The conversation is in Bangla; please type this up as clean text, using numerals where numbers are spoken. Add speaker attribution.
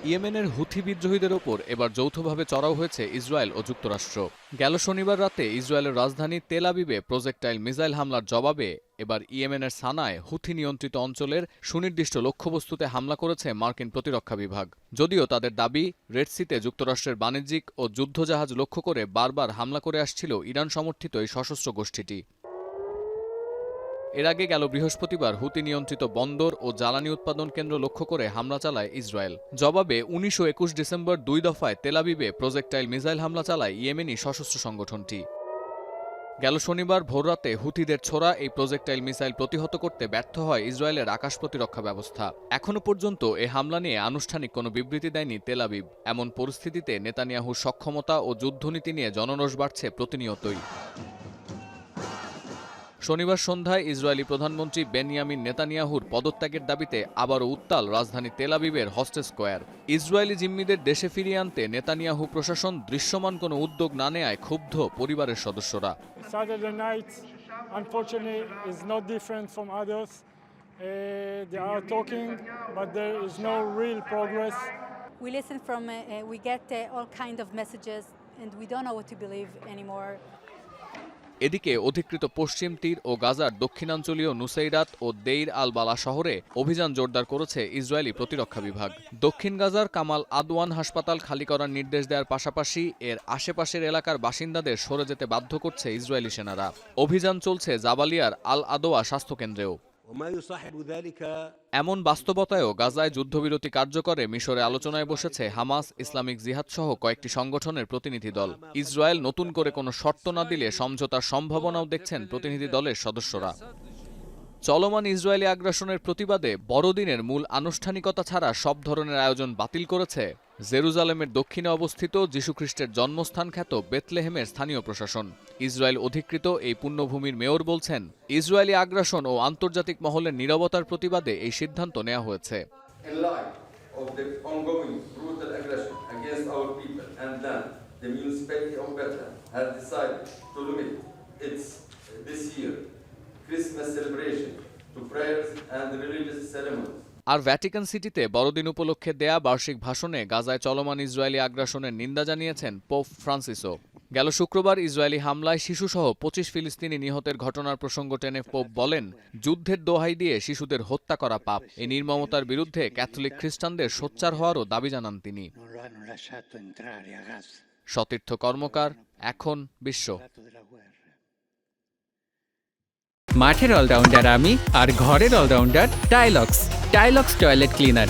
Speaker 1: ইয়েমেনের হুথি বিদ্রোহীদের ওপর এবার যৌথভাবে চড়াও হয়েছে ইসরায়েল ও যুক্তরাষ্ট্র। গেল শনিবার রাতে ইসরায়েলের রাজধানী তেল আবিবে প্রজেক্টাইল মিসাইল হামলার জবাবে এবার ইয়েমেনের সানায় হুথি নিয়ন্ত্রিত অঞ্চলের সুনির্দিষ্ট লক্ষ্যবস্তুতে হামলা করেছে মার্কিন প্রতিরক্ষা বিভাগ। যদিও তাদের দাবি, রেডসিতে যুক্তরাষ্ট্রের বাণিজ্যিক ও যুদ্ধজাহাজ লক্ষ্য করে বারবার হামলা করে আসছিল ইরান সমর্থিত এই সশস্ত্র গোষ্ঠীটি। এর আগে গেল বৃহস্পতিবার হুতি নিয়ন্ত্রিত বন্দর ও জ্বালানি উৎপাদন কেন্দ্র লক্ষ্য করে হামলা চালায় ইসরায়েল। জবাবে ১৯ ও ২১ ডিসেম্বর ২ দফায় তেল আবিবে প্রজেক্টাইল মিসাইল হামলা চালায় ইয়েমেনি সশস্ত্র সংগঠনটি। গেল শনিবার ভোররাতে হুথিদের ছোড়া এই প্রজেক্টাইল মিসাইল প্রতিহত করতে ব্যর্থ হয় ইসরায়েলের আকাশ প্রতিরক্ষা ব্যবস্থা। এখনও পর্যন্ত এ হামলা নিয়ে আনুষ্ঠানিক কোনো বিবৃতি দেয়নি তেল আবিব। এমন পরিস্থিতিতে নেতানিয়াহুর সক্ষমতা ও যুদ্ধনীতি নিয়ে জনরোষ বাড়ছে প্রতিনিয়তই। শনিবার সন্ধ্যায় ইসরায়েলি প্রধানমন্ত্রী বেনিয়ামিন নেতানিয়াহুর পদত্যাগের দাবিতে আবারও উত্তাল রাজধানী তেল আবিবের হস্টেস স্কোয়ার। ইসরায়েলি জিম্মিদের দেশে ফিরিয়ে আনতে নেতানিয়াহু প্রশাসন দৃশ্যমান কোনো উদ্যোগ না নেয়ায় ক্ষুব্ধ পরিবারের সদস্যরা।
Speaker 2: Saturday night, unfortunately, is not different from others. They are talking, but there is no real progress.
Speaker 3: We listen from, we get all kind of messages, and we don't know what to believe anymore.
Speaker 1: এদিকে অধিকৃত পশ্চিম তীর ও গাজার দক্ষিণাঞ্চলীয় নুসাইরাত ও দেইর আল বালা শহরে অভিযান জোরদার করেছে ইসরায়েলি প্রতিরক্ষা বিভাগ। দক্ষিণ গাজার কামাল আদওয়ান হাসপাতাল খালি করার নির্দেশ দেওয়ার পাশাপাশি এর আশেপাশের এলাকার বাসিন্দাদের সরে যেতে বাধ্য করছে ইসরায়েলি সেনারা। অভিযান চলছে জাবালিয়ার আল আদোয়া স্বাস্থ্যকেন্দ্রেও। এমন বাস্তবতায়ও গাজায় যুদ্ধবিরতি কার্যকরে মিশরে আলোচনায় বসেছে হামাস, ইসলামিক জিহাদ সহ কয়েকটি সংগঠনের প্রতিনিধি দল। ইসরায়েল নতুন করে কোনো শর্ত না দিলে সমঝোতার সম্ভাবনাও দেখছেন প্রতিনিধি দলের সদস্যরা। চলমান ইসরায়েলি আগ্রাসনের প্রতিবাদে বড়দিনের মূল আনুষ্ঠানিকতা ছাড়া সব ধরনের আয়োজন বাতিল করেছে জেরুজালেমের দক্ষিণে অবস্থিত যীশুখ্রিস্টের জন্মস্থান খ্যাত বেথলেহেমের স্থানীয় প্রশাসন। ইসরায়েল অধিকৃত এই পুণ্যভূমির মেয়র বলছেন, ইসরায়েলি আগ্রাসন ও আন্তর্জাতিক মহলের নীরবতার প্রতিবাদে এই সিদ্ধান্ত নেওয়া হয়েছে। আর ভ্যাটিকান সিটিতে বড়দিন উপলক্ষে দেয়া বার্ষিক ভাষণে গাজায় চলমান ইসরায়েলি আগ্রাসনের নিন্দা জানিয়েছেন পোপ ফ্রান্সিসও। গেল শুক্রবার ইসরায়েলি হামলায় শিশুসহ ২৫ ফিলিস্তিনি নিহতের ঘটনার প্রসঙ্গ টেনে পোপ বলেন, যুদ্ধের দোহাই দিয়ে শিশুদের হত্যা করা পাপ। এই নির্মমতার বিরুদ্ধে ক্যাথলিক খ্রিস্টানদের সোচ্চার হওয়ারও দাবি জানান তিনি। সতীর্থ কর্মকার, এখন বিশ্ব।
Speaker 4: মাঠের অলরাউন্ডার আমি, আর ঘরের allrounder Tylox. Tylox toilet cleaner